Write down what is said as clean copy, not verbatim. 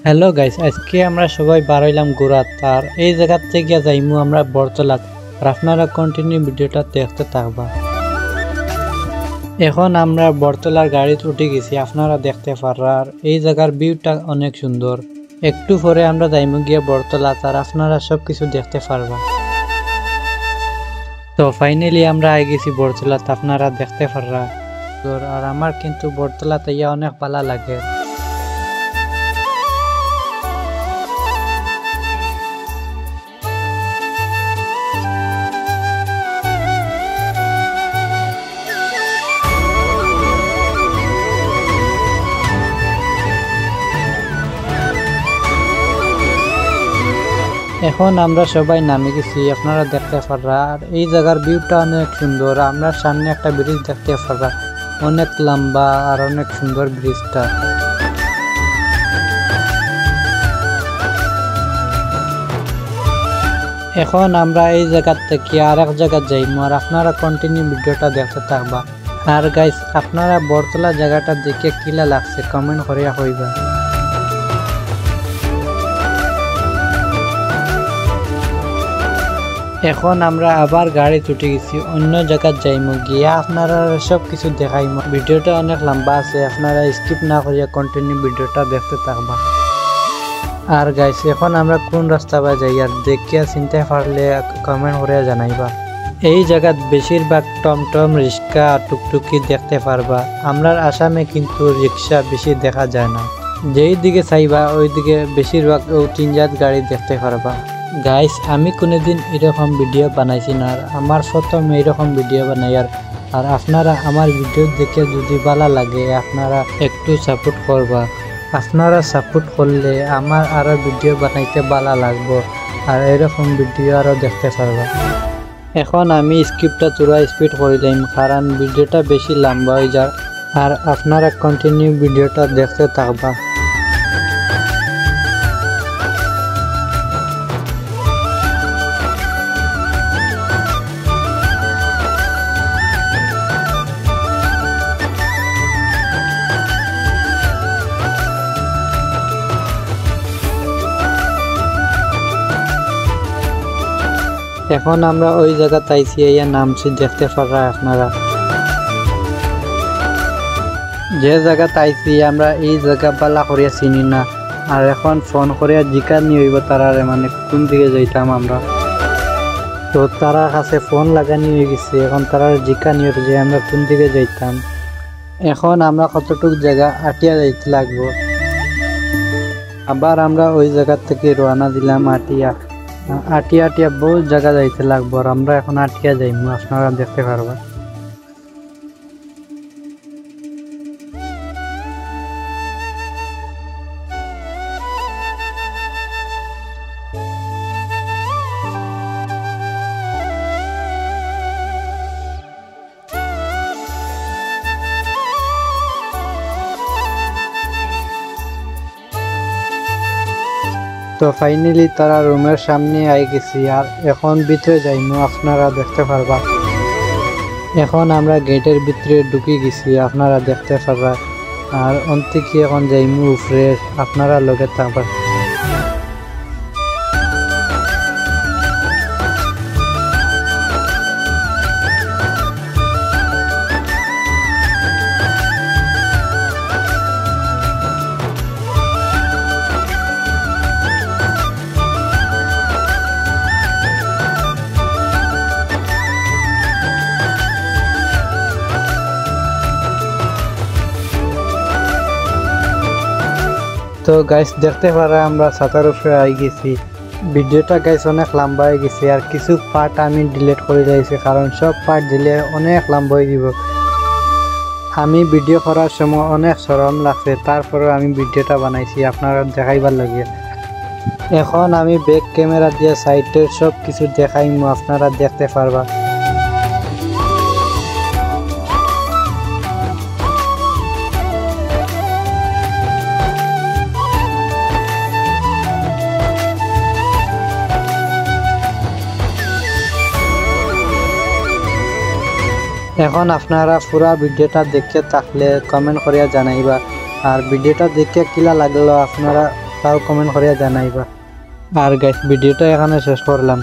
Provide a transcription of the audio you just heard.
Hello guys, আজকে আমরা সবাই বার হইলাম ঘোরাত। আর এই জায়গা থেকে যাইমু আমরা বরতলাত। আর আপনারা কন্টিনিউ ভিডিওটা দেখতে থাকবা। এখন আমরা বরতলার গাড়িতে উঠে গেছি, আপনারা দেখতে পাররা। আর এই জায়গার ভিউটা অনেক সুন্দর। একটু পরে আমরা যাইমু গিয়ে বরতলাত, আর আপনারা সব কিছু দেখতে পারবা। তো ফাইনালি আমরা আই গেছি বরতলাত, আপনারা দেখতে পাররা। আর আমার কিন্তু বরতলাত ইয়া অনেক ভালো লাগে। এখন আমরা সবাই নামে গেছি, আপনারা দেখতে পাররা। আর এই জায়গার ভিউটা অনেক সুন্দর। আমরা সামনে একটা ব্রিজ দেখতে পাররা, অনেক লম্বা আর অনেক সুন্দর ব্রিজটা। এখন আমরা এই জায়গার থেকে আর এক জায়গা যাইমু, আর আপনারা কন্টিনিউ ভিডিওটা দেখতে থাকবা। আর গাইস, আপনারা বরতলা জায়গাটা দেখে কিলা লাগছে কমেন্ট করিয়া কইবা। এখন আমরা আবার গাড়ি উঠে গেছি, অন্য জায়গায় যাইমু গিয়া আপনারা সব কিছু দেখাইমু। ভিডিওটা অনেক লম্বা আছে, আপনারা স্কিপ না করিয়া কন্টিনিউ ভিডিওটা দেখতে থাকবা। আর গাইস, এখন আমরা কোন রাস্তা বা যাই আর দেখিয়া চিনতে পারলে কমেন্ট করিয়া জানাইবা। এই জায়গাত বেশিরভাগ টমটম, রিক্সা, টুকটুকি দেখতে পারবা। আমরা আসামে কিন্তু রিক্সা বেশি দেখা যায় না। যেই দিকে চাইবা ওই দিকে বেশিরভাগ ও 3 জাত গাড়ি দেখতে পারবা। গাইস, আমি কোনোদিন এরকম ভিডিও বানাইছি না, আর আমার প্রথম এইরকম ভিডিও বানাই। আর আপনারা আমার ভিডিও দেখে যদি ভালো লাগে আপনারা একটু সাপোর্ট করবা। আপনারা সাপোর্ট করলে আমার আরও ভিডিও বানাইতে ভালো লাগবো, আর এরকম ভিডিও আরও দেখতে পারবা। এখন আমি স্ক্রিপ্টটা পুরো স্পিড করে দিলাম, কারণ ভিডিওটা বেশি লম্বা হয়ে যায়। আর আপনারা কন্টিনিউ ভিডিওটা দেখতে থাকবা। এখন আমরা ওই জায়গা তাইছি, এই নামছি দেখতে পাররা আপনারা। যে জায়গা তাইছি আমরা এই জায়গা পালা করিয়া চিনি না। আর এখন ফোন করিয়া জিজ্ঞাসা নিয়ে হইব তারা, মানে কোন দিকে যাইতাম আমরা। তো তারা কাছে ফোন লাগানি হয়ে গেছে, এখন তারা জিজ্ঞাসা নিয়ে যে আমরা কোন দিকে যাইতাম। এখন আমরা কতটুক জায়গা আটিয়া যাইতে লাগবো। আবার আমরা ওই জায়গা থেকে রওনা দিলাম আটিয়া বহুত জায়গা যাইতে লাগবো। আর আমরা এখন আটিয়া যাইমু, আপনারা দেখতে পারবা। তো ফাইনালি তারা রুমের সামনে আই গেছি, আর এখন ভিতরে যাইমু, আপনারা দেখতে পারবা। এখন আমরা গেটের ভিতরে ঢুকে গেছি, আপনারা দেখতে পারবা। আর অন্তিকে এখন যাইমু উপরে, আপনারা লগে থাকবা। তো গাইস, দেখতে পারা আমরা ছাতার উপরে আই গেছি। ভিডিওটা গাইস অনেক লম্বা হয়ে গেছে, আর কিছু পার্ট আমি ডিলিট করে দিয়েছি, কারণ সব পার্ট দিলে অনেক লম্বা হয়ে দিব। আমি ভিডিও করার সময় অনেক শরম লাগছে, তারপরেও আমি ভিডিওটা বানাইছি আপনারা দেখাইবার লাগে। এখন আমি ব্যাক ক্যামেরা দিয়ে সাইডের সব কিছু দেখাইমু, আপনারা দেখতে পারবা। এখন আপনারা পুরা ভিডিওটা দেখতে থাকলে কমেন্ট করিয়া জানাইবা। আর ভিডিওটা দেখে কিলা লাগলো আপনারা তাও কমেন্ট করিয়া জানাইবা। আর গাইস ভিডিওটা এখানে শেষ করলাম।